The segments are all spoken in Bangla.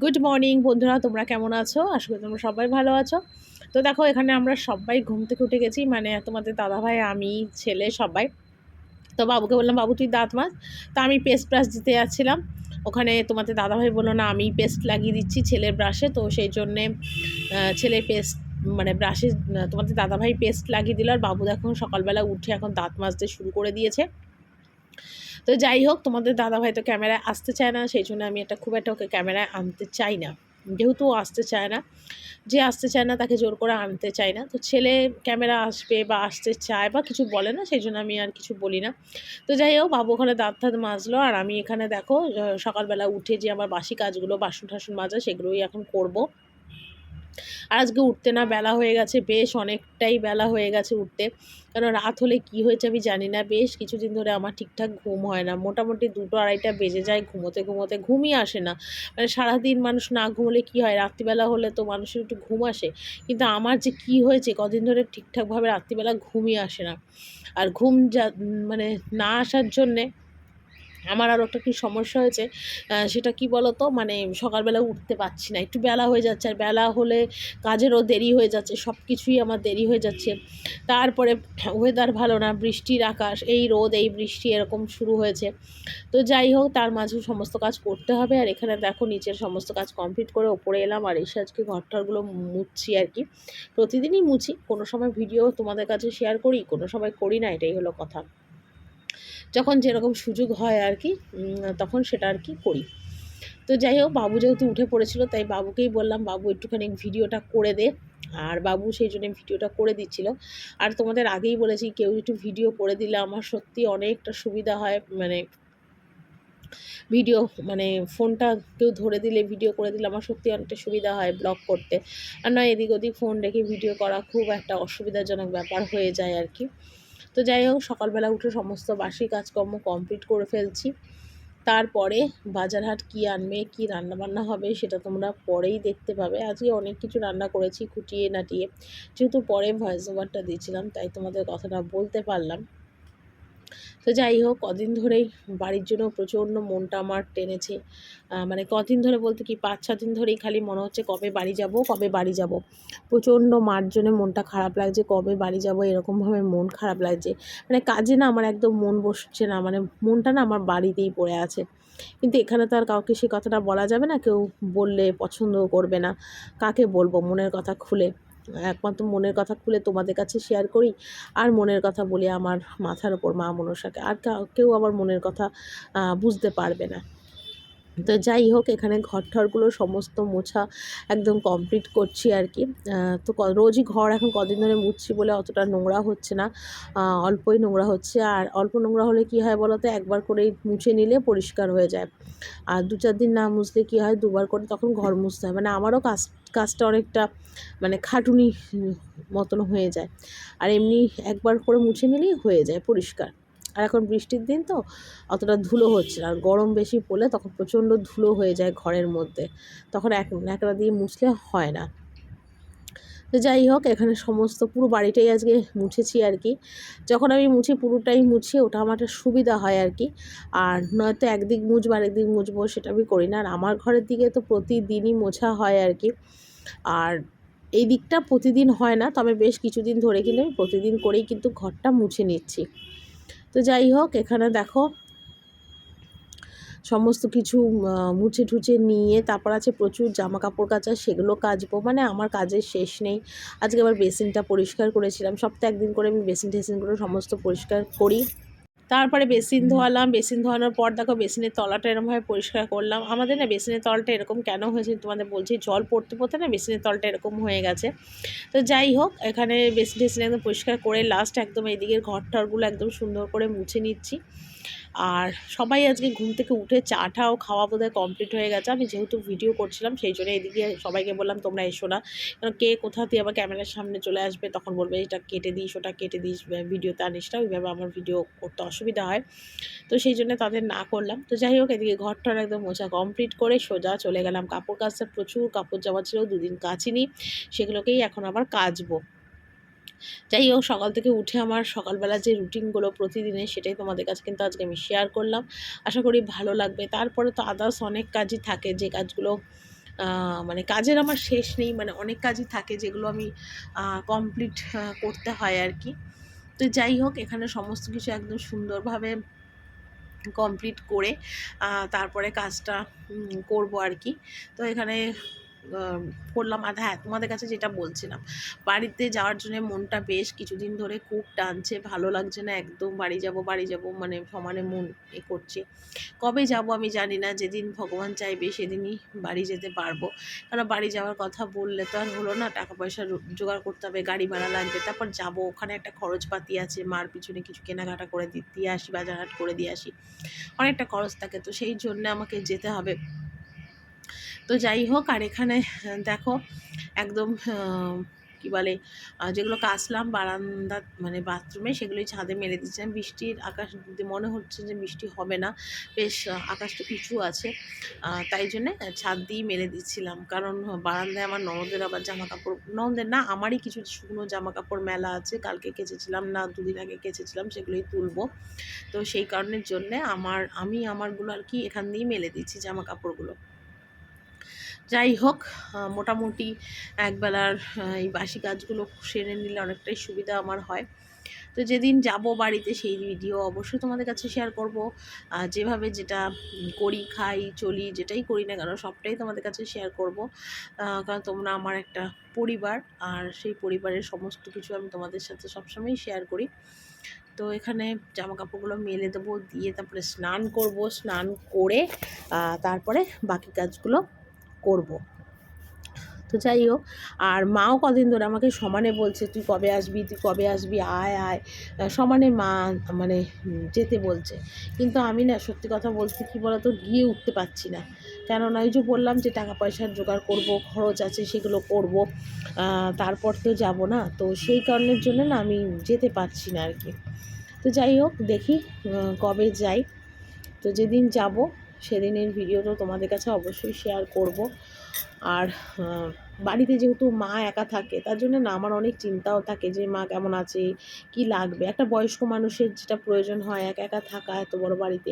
গুড মর্নিং বন্ধুরা, তোমরা কেমন আছো? আশা করি তোমরা সবাই ভালো আছো। তো দেখো, এখানে আমরা সবাই ঘুম থেকে উঠে গেছি, মানে তোমাদের দাদাভাই, আমি, ছেলে সবাই। তো বাবুকে বললাম, বাবু তুই দাঁত মাজ। তো আমি পেস্ট ব্রাশ দিতে যাচ্ছিলাম, ওখানে তোমাদের দাদাভাই বললো না আমি পেস্ট লাগিয়ে দিচ্ছি ছেলের ব্রাশে। তো সেই জন্যে ছেলে পেস্ট মানে ব্রাশে তোমাদের দাদাভাই পেস্ট লাগিয়ে দিল। আর বাবু দেখো সকালবেলা উঠে এখন দাঁত মাজতে শুরু করে দিয়েছে। তো যাই হোক, তোমাদের দাদাভাই তো ক্যামেরায় আসতে চায় না, সেই জন্য আমি খুব একটা ওকে ক্যামেরায় আনতে চাই না, যেহেতু ও আসতে চায় না। যে আসতে চায় না তাকে জোর করে আনতে চাই না। তো ছেলে ক্যামেরা আসবে বা আসতে চায় বা কিছু বলে না, সেই জন্য আমি আর কিছু বলি না। তো যাই হোক, বাবু ওখানে দাঁত ঠাত মাজলো, আর আমি এখানে দেখো সকালবেলা উঠে যে আমার বাসি কাজগুলো, বাসন টাসন মাজা, সেগুলোই এখন করব। আর আজকে উঠতে না বেলা হয়ে গেছে, বেশ অনেকটাই বেলা হয়ে গেছে উঠতে। কারণ রাত হলে কি হয়েছে আমি জানি না, বেশ কিছুদিন ধরে আমার ঠিকঠাক ঘুম হয় না, মোটামুটি 2টো-2:30টা বেজে যায় ঘুমোতে ঘুমোতে, ঘুমই আসে না। মানে সারাদিন মানুষ না ঘুমোলে কি হয়, রাত্রিবেলা হলে তো মানুষের একটু ঘুম আসে, কিন্তু আমার যে কি হয়েছে কদিন ধরে ঠিকঠাকভাবে রাত্রিবেলা ঘুমই আসে না। আর ঘুম মানে না আসার জন্যে আমার আরও একটা কি সমস্যা হয়েছে, সেটা কি বলো তো, মানে সকালবেলা উঠতে পারছি না, একটু বেলা হয়ে যাচ্ছে, আর বেলা হলে কাজেরও দেরি হয়ে যাচ্ছে, সব কিছুই আমার দেরি হয়ে যাচ্ছে। তারপরে ওয়েদার ভালো না, বৃষ্টির আকাশ, এই রোদ এই বৃষ্টি এরকম শুরু হয়েছে। তো যাই হোক, তার মাঝেও সমস্ত কাজ করতে হবে। আর এখানে দেখো নিচের সমস্ত কাজ কমপ্লিট করে ওপরে এলাম, আর এসে আজকে ঘরটারগুলো মুছছি আর কি। প্রতিদিনই মুছি, কোনো সময় ভিডিও তোমাদের কাছে শেয়ার করি, কোনো সময় করি না, এটাই হলো কথা। যখন যেরকম সুযোগ হয় আর কি, তখন সেটা আর কি করি। তো যাই হোক, বাবু যেহেতু উঠে পড়েছিল, তাই বাবুকেই বললাম, বাবু একটুখানি ভিডিওটা করে দে। আর বাবু সেই জন্য ভিডিওটা করে দিচ্ছিল। আর তোমাদের আগেই বলেছি, কেউ একটু ভিডিও করে দিলে আমার সত্যি অনেকটা সুবিধা হয়, মানে ভিডিও, মানে ফোনটা কেউ ধরে দিলে ভিডিও করে দিলে আমার সত্যি অনেকটা সুবিধা হয় ব্লগ করতে। আর নয় এদিক ওদিক ফোন রেখে ভিডিও করা খুব একটা অসুবিধাজনক ব্যাপার হয়ে যায় আর কি। তো যাই হোক, সকালবেলা উঠে সমস্ত বাসি কাজকর্ম কমপ্লিট করে ফেলছি। তারপরে বাজার হাট কী আনবে, কী রান্নাবান্না হবে সেটা তোমরা পরেই দেখতে পাবে। আজকে অনেক কিছু রান্না করেছি খুঁটিয়ে নাটিয়ে, যেহেতু পরে ভয়েস ওভারটা দিয়েছিলাম তাই তোমাদের কথাটা বলতে পারলাম। তো যাই হোক, কদিন ধরেই বাড়ির জন্য প্রচণ্ড মনটা আমার টেনেছে। মানে কদিন ধরে বলতে কি 5-6 দিন ধরেই খালি মনে হচ্ছে কবে বাড়ি যাব, কবে বাড়ি যাব। প্রচণ্ড মার জন্যে মনটা খারাপ লাগছে, কবে বাড়ি যাব এরকমভাবে মন খারাপ লাগছে। মানে কাজে না আমার একদম মন বসছে না, মানে মনটা না আমার বাড়িতেই পড়ে আছে। কিন্তু এখানে তো আর কাউকে সে কথাটা বলা যাবে না, কেউ বললে পছন্দও করবে না। কাকে বলবো মনের কথা খুলে? একমাত্র মনের কথা খুলে তোমাদের কাছে শেয়ার করি, আর মনের কথা বলি আমার মাথার ওপর মা মনসাকে, আর কেউ আমার মনের কথা বুঝতে পারবে না। তো যাই হোক, এখানে ঘর-টরগুলো সমস্ত মোছা একদম কমপ্লিট করছি আর কি। তো রোজই ঘর এখন কদিন ধরে মুছছি বলে অতটা নোংরা হচ্ছে না। অল্পই নোংরা হচ্ছে, আর অল্প নোংরা হলে কী হয় বলো তো, একবার করেই মুছে নিলে পরিষ্কার হয়ে যায়। আর 2-4 দিন না মুছলে কী হয়, দুবার করে তখন ঘর মুছতে হয়। মানে আমারও কাজটা অনেকটা মানে খাটুনি মতন হয়ে যায়। আর এমনি একবার করে মুছে নিলেই হয়ে যায় পরিষ্কার। আর এখন বৃষ্টির দিন তো অতটা ধুলো হচ্ছে না, আর গরম বেশি পড়লে তখন প্রচণ্ড ধুলো হয়ে যায় ঘরের মধ্যে, তখন ন্যাকড়া দিয়ে মুছলে হয় না। তো যাই হোক, এখানে সমস্ত পুরো বাড়িটাই আজকে মুছেছি আর কি। যখন আমি মুছি পুরোটাই মুছি, ওটা আমার একটা সুবিধা হয় আর কি। আর নয়তো একদিক মুছবো আরেকদিক মুছবো সেটা আমি করি না। আর আমার ঘরের দিকে তো প্রতিদিনই মোছা হয় আর কি। আর এই দিকটা প্রতিদিন হয় না, তবে বেশ কিছুদিন ধরে কিন্তু আমি প্রতিদিন করেই কিন্তু ঘরটা মুছে নিচ্ছি। তো যাই হোক, এখানে দেখো সমস্ত কিছু মুছে টুছে নিয়ে তারপর আছে প্রচুর জামা কাপড় কাচা, সেগুলো কাচবো, মানে আমার কাজের শেষ নেই। আজকে আবার বেসিনটা পরিষ্কার করেছিলাম, সপ্তাহে একদিন করে আমি বেসিন টেসিনগুলো সমস্ত পরিষ্কার করি। তারপরে বেসিন ধোয়ালাম, বেসিন ধোয়ানোর পর দেখো বেসিনের তলাটা এরকমভাবে পরিষ্কার করলাম। আমাদের না বেসিনের তলটা এরকম কেন হয়েছে তোমাদের বলছি, জল পড়তে পড়তে না বেসিনের তলটা এরকম হয়ে গেছে। তো যাই হোক, এখানে বেসিন টেসিন একদম পরিষ্কার করে লাস্ট একদম এইদিকের ঘর-টরগুলো একদম সুন্দর করে মুছে নিচ্ছি। আর সবাই আজকে ঘুম থেকে উঠে চা ঠাও খাওয়া বোধহয় কমপ্লিট হয়ে গেছে। আমি যেহেতু ভিডিও করছিলাম সেই জন্য এদিকে সবাইকে বললাম তোমরা এসো না, কারণ কে কোথা দিয়ে আবার ক্যামেরার সামনে চলে আসবে, তখন বলবে এটা কেটে দিস ওটা কেটে দিস, ভিডিওতে আনিস না, ওইভাবে আমার ভিডিও করতে অসুবিধা হয়। তো সেই জন্য তাদের না করলাম। তো যাই হোক, এদিকে ঘরটার একদম মোছা কমপ্লিট করে সোজা চলে গেলাম কাপড় কাচতে। প্রচুর কাপড় জামা ছিল, দুদিন কাচিনি, সেগুলোকেই এখন আবার কাচবো। যাই হোক, সকাল থেকে উঠে আমার সকালবেলা যে রুটিনগুলো প্রতিদিনের, সেটাই তোমাদের কাছে কিন্তু আজকে আমি শেয়ার করলাম। আশা করি ভালো লাগবে। তারপরে তো আদার্স অনেক কাজই থাকে, যে কাজগুলো মানে কাজের আমার শেষ নেই, মানে অনেক কাজই থাকে যেগুলো আমি কমপ্লিট করতে হয় আর কি। তো যাই হোক, এখানে সমস্ত কিছু একদম সুন্দরভাবে কমপ্লিট করে তারপরে কাজটা করব আর কি। তো এখানে করলাম। আর হ্যাঁ, তোমাদের কাছে যেটা বলছিলাম, বাড়িতে যাওয়ার জন্য মনটা বেশ কিছুদিন ধরে খুব টানছে, ভালো লাগছে না একদম। বাড়ি যাব বাড়ি যাব মানে সমানে মন করছে। কবে যাব আমি জানি না, যেদিন ভগবান চাইবে সেদিনই বাড়ি যেতে পারবো। কারণ বাড়ি যাওয়ার কথা বললে তো আর হলো না, টাকা পয়সা জোগাড় করতে হবে, গাড়ি ভাড়া লাগবে, তারপর যাব, ওখানে একটা খরচপাতি আছে, মার পিছনে কিছু কেনাকাটা করে দিয়ে আসি, বাজারহাট করে দিয়ে আসি, অনেকটা খরচ থাকে, তো সেই জন্য আমাকে যেতে হবে। তো যাই হোক, আর এখানে দেখো একদম কী বলে, যেগুলো কাচলাম বারান্দা মানে বাথরুমে, সেগুলোই ছাদে মেলে দিচ্ছিলাম। বৃষ্টির আকাশ মনে হচ্ছে যে বৃষ্টি হবে না, বেশ আকাশটা কিছু আছে, তাই জন্যে ছাদ দিয়েই মেলে দিচ্ছিলাম। কারণ বারান্দায় আমার ননদের আবার জামা কাপড়, ননদের না আমারই কিছু শুকনো জামা কাপড় মেলা আছে, কালকে কেচেছিলাম না 2 দিন আগে কেচেছিলাম, সেগুলোই তুলবো। তো সেই কারণের জন্যে আমি আমারগুলো আর কি এখান দিয়েই মেলে দিচ্ছি জামা কাপড়গুলো। যাই হোক, মোটামুটি একবেলার এই বাসি কাজগুলো সেরে নিলে অনেকটাই সুবিধা আমার হয়। তো যেদিন যাব বাড়িতে সেই ভিডিও অবশ্যই তোমাদের কাছে শেয়ার করব। যেভাবে যেটা করি, খাই, চলি, যেটাই করি না কেন সবটাই তোমাদের কাছে শেয়ার করব। কারণ তোমরা আমার একটা পরিবার, আর সেই পরিবারের সমস্ত কিছু আমি তোমাদের সাথে সবসময়ই শেয়ার করি। তো এখানে জামা কাপড়গুলো মেলে দেবো, দিয়ে তারপরে স্নান করব, স্নান করে তারপরে বাকি কাজগুলো করব। তো যাই হোক, আর মাও কদিন ধরে আমাকে সমানে বলছে তুই কবে আসবি, তুই কবে আসবি, আয় আয়, সমানে মা মানে যেতে বলছে। কিন্তু আমি না, সত্যি কথা বলতে কী বলতো, গিয়ে উঠতে পারছি না। কেননা ওই যে বললাম যে টাকা পয়সার জোগাড় করব, খরচ আছে, সেগুলো করব, তারপর তো যাব না, তো সেই কারণের জন্য না আমি যেতে পারছি না আর কি। তো যাই হোক, দেখি কবে যাই। তো যেদিন যাব সেদিনের ভিডিও তো তোমাদের কাছে অবশ্যই শেয়ার করব। আর বাড়িতে যেহেতু মা একা থাকে, তার জন্য না আমার অনেক চিন্তাও থাকে যে মা কেমন আছে, কি লাগবে। একটা বয়স্ক মানুষের যেটা প্রয়োজন হয় একা একা থাকা এত বড় বাড়িতে,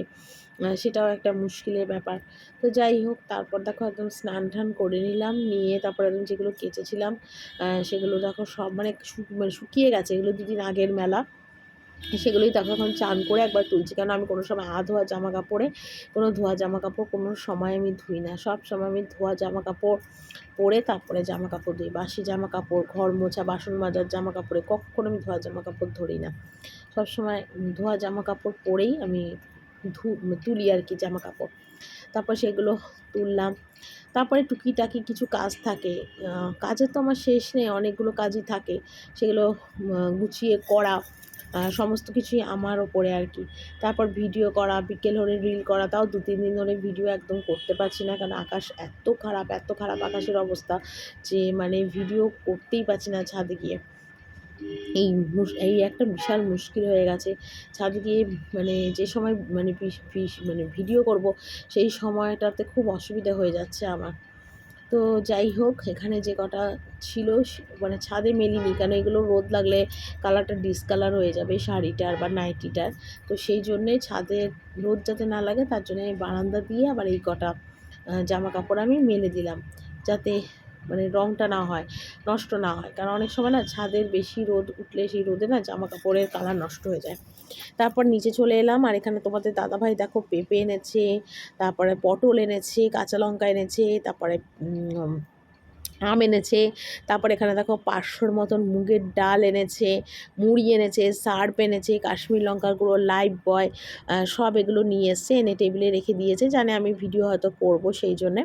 সেটাও একটা মুশকিলের ব্যাপার। তো যাই হোক, তারপর দেখো একদম স্নান টান করে নিলাম, নিয়ে তারপর একদম যেগুলো কেচেছিলাম সেগুলো দেখো সব মানে শুকিয়ে গেছে, এগুলো 2 দিন আগের মেলা, সেগুলোই দেখো এখন চান করে একবার তুলছি। কারণ আমি কোনো সময় ধোয়া জামা কাপড়ে, কোনো ধোয়া জামা কাপড় কোনো সময় আমি ধুই না, সব সময় আমি ধোয়া জামা কাপড় পরে তারপরে জামা কাপড় ধুই। বাসি জামা কাপড়, ঘর মোছা, বাসন মাজার জামা কাপড়ে কখনো আমি ধোয়া জামা কাপড় ধরি না। সবসময় ধোয়া জামা কাপড় পরেই আমি তুলি আর কি জামা কাপড়। তারপর সেগুলো তুললাম। তারপরে টুকিটাকি কিছু কাজ থাকে, কাজের তো আমার শেষ নেই, অনেকগুলো কাজই থাকে, সেগুলো গুছিয়ে করা, সমস্ত কিছুই আমার ওপরে আর কি। তারপর ভিডিও করা, বিকেল হলে রিল করা, তাও 2-3 দিন ধরে ভিডিও একদম করতে পারছি না, কারণ আকাশ এত খারাপ, এত খারাপ আকাশের অবস্থা যে মানে ভিডিও করতেই পারছি না ছাদে গিয়ে। এই একটা বিশাল মুশকিল হয়ে গেছে ছাদে গিয়ে, মানে যে সময় মানে মানে ভিডিও করব সেই সময়টাতে খুব অসুবিধা হয়ে যাচ্ছে আমার। তো যাই হোক, এখানে যে কটা ছিল মানে ছাদে মেলিনি, কারণ এগুলো রোদ লাগলে কালারটা ডিসকালার হয়ে যাবে শাড়িটার বা নাইটিটার। তো সেই জন্যে ছাদে রোদ যাতে না লাগে তার জন্য বারান্দা দিয়ে আবার এই কটা জামা কাপড় আমি মেলে দিলাম, যাতে মানে রঙটা না হয়, নষ্ট না হয়। কারণ অনেক সময় না ছাদের বেশি রোদ উঠলে সেই রোদে না জামা কাপড়ের কালার নষ্ট হয়ে যায়। তারপর নিচে চলে এলাম, আর এখানে তোমাদের দাদাভাই দেখো পেঁপে এনেছে, তারপরে পটল এনেছে, কাঁচা লঙ্কা এনেছে, তারপরে আম এনেছে, তারপর এখানে দেখো 500-র মতন মুগের ডাল এনেছে, মুড়ি এনেছে, সার্ফ এনেছে, কাশ্মীর লঙ্কার গুঁড়ো, লাইফ বয়, সব এগুলো নিয়ে এসছে, এনে টেবিলে রেখে দিয়েছে, জানে আমি ভিডিও হয়তো করবো সেই জন্যে।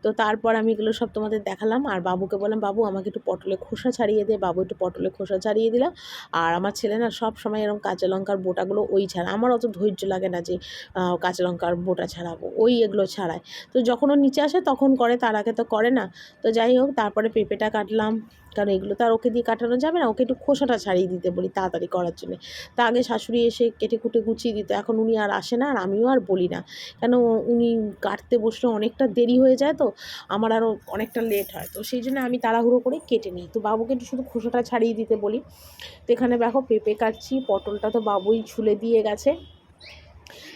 তো তারপর আমি এগুলো সব তোমাদের দেখালাম, আর বাবুকে বললাম বাবু আমাকে একটু পটলের খোসা ছাড়িয়ে দে, বাবু একটু পটলের খোসা ছাড়িয়ে দিলাম। আর আমার ছেলে না সব সময় এরকম কাঁচা লঙ্কার বোটাগুলো ওই ছাড়া, আমার অত ধৈর্য লাগে না যে কাঁচা লঙ্কার বোটা ছাড়াবো, ওই এগুলো ছাড়ায়। তো যখন ও নিচে আসে তখন করে, তার আগে তো করে না। তো যাই হোক, তারপরে পেঁপেটা কাটলাম, কারণ এগুলো তো আর ওকে দিয়ে কাটানো যাবে না, ওকে একটু খোসাটা ছাড়িয়ে দিতে বলি তাড়াতাড়ি করার জন্য। তা আগে শাশুড়ি এসে কেটে কুটে গুছিয়ে দিত, এখন উনি আর আসে না, আর আমিও আর বলি না, কেন উনি কাটতে বসলে অনেকটা দেরি হয়ে যায়, তো আমার আরও অনেকটা লেট হয়, তো সেই জন্য আমি তাড়াহুড়ো করে কেটে নিই। তো বাবুকে একটু শুধু খোসাটা ছাড়িয়ে দিতে বলি। তো এখানে দেখো পেঁপে কাটছি, পটলটা তো বাবুই ছুলে দিয়ে গেছে,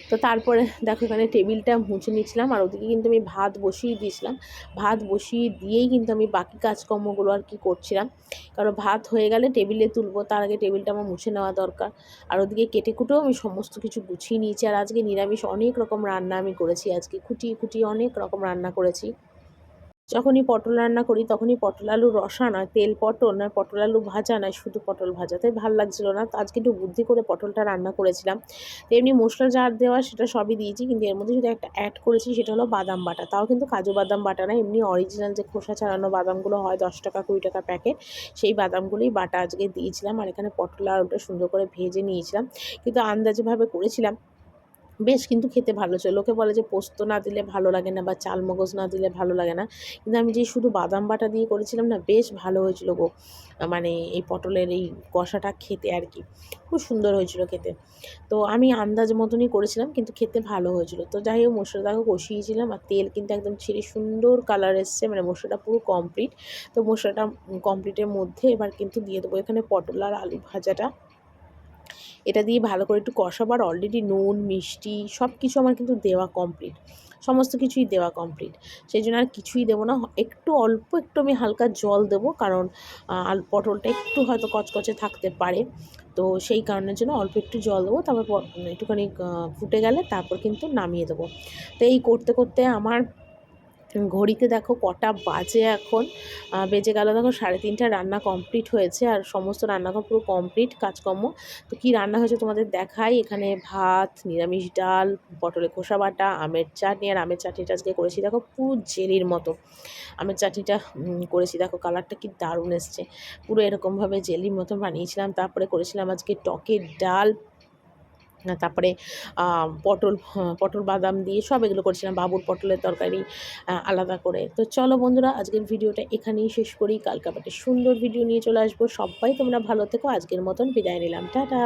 তো তারপরে দেখো এখানে টেবিলটা মুছে নিচ্ছিলাম, আর ওদিকে কিন্তু আমি ভাত বসিয়ে দিয়েছিলাম। ভাত বসিয়ে দিয়েই কিন্তু আমি বাকি কাজকর্মগুলো আর কি করছিলাম, কারণ ভাত হয়ে গেলে টেবিলে তুলবো, তার আগে টেবিলটা আমার মুছে নেওয়া দরকার। আর ওদিকে কেটে কুটেও আমি সমস্ত কিছু গুছিয়ে নিয়েছি। আর আজকে নিরামিষ অনেক রকম রান্না আমি করেছি, আজকে খুঁটিয়ে খুঁটিয়ে অনেক রকম রান্না করেছি। যখনই পটল রান্না করি তখনই পটল আলু রসা নয় তেল পটল, নয় পটল আলু ভাজা, নয় শুধু পটল ভাজা, তাই ভাল লাগছিল না। তো আজকে একটু বুদ্ধি করে পটলটা রান্না করেছিলাম। তো এমনি মশলা যা দেওয়া সেটা সবই দিয়েছি, কিন্তু এর মধ্যে শুধু একটা অ্যাড করেছি, সেটা হলো বাদাম বাটা। তাও কিন্তু কাজু বাদাম বাটা না, এমনি অরিজিনাল যে খোসা ছাড়ানো বাদামগুলো হয় 10 টাকা 20 টাকা প্যাকেট, সেই বাদামগুলোই বাটা আজকে দিয়েছিলাম। আর এখানে পটল আলুটা সুন্দর করে ভেজে নিয়েছিলাম, কিন্তু আন্দাজেভাবে করেছিলাম, বেশ কিন্তু খেতে ভালো ছিল। লোকে বলে যে পোস্ত না দিলে ভালো লাগে না বা চাল মগজ না দিলে ভালো লাগে না, কিন্তু আমি যে শুধু বাদাম বাটা দিয়ে করেছিলাম না, বেশ ভালো হয়েছিল গো। মানে এই পটলের এই কষাটা খেতে আর কি খুব সুন্দর হয়েছিল খেতে। তো আমি আন্দাজ মতনই করেছিলাম, কিন্তু খেতে ভালো হয়েছিল। তো যাই হোক মশলাটাকে কষিয়েছিলাম, আর তেল কিন্তু একদম ছেড়ে সুন্দর কালার এসছে, মানে মশলাটা পুরো কমপ্লিট। তো মশলাটা কমপ্লিটের মধ্যে এবার কিন্তু দিয়ে দেবো এখানে পটল আর আলু ভাজাটা। এটা দিয়ে ভালো করে একটু কষাবো। আর অলরেডি নুন মিষ্টি সব কিছু আমার কিন্তু দেওয়া কমপ্লিট, সমস্ত কিছুই দেওয়া কমপ্লিট। সেই জন্য আর কিছুই দেবো না, একটু অল্প একটু আমি হালকা জল দেবো, কারণ পটলটা একটু হয়তো কচকচে থাকতে পারে। তো সেই কারণের জন্য অল্প একটু জল দেবো, তারপর একটুখানি ফুটে গেলে তারপর কিন্তু নামিয়ে দেবো। তো এই করতে করতে আমার ঘড়িতে দেখো কটা বাজে এখন, বেজে গেল দেখো 3:30। রান্না কমপ্লিট হয়েছে, আর সমস্ত রান্নাঘর পুরো কমপ্লিট কাজকর্ম। তো কী রান্না হয়েছে তোমাদের দেখাই। এখানে ভাত, নিরামিষ ডাল, পটলের খোসা বাটা, আমের চাটনি। আর আমের চাটনিটা আজকে করেছি দেখো পুরো জেলির মতো আমের চাটনিটা করেছি, দেখো কালারটা কি দারুণ এসছে, পুরো এরকমভাবে জেলির মতো বানিয়েছিলাম। তারপরে করেছিলাম আজকে টকের ডাল, তারপরে পটল বাদাম দিয়ে সব এগুলো করেছিলাম, বাবুর পটলের তরকারি আলাদা করে। তো চলো বন্ধুরা, আজকের ভিডিওটা এখানেই শেষ করি, কালকে আবার একটা সুন্দর ভিডিও নিয়ে চলে আসবো। সবাই তোমরা ভালো থেকো, আজকের মতন বিদায় নিলাম, টাটা।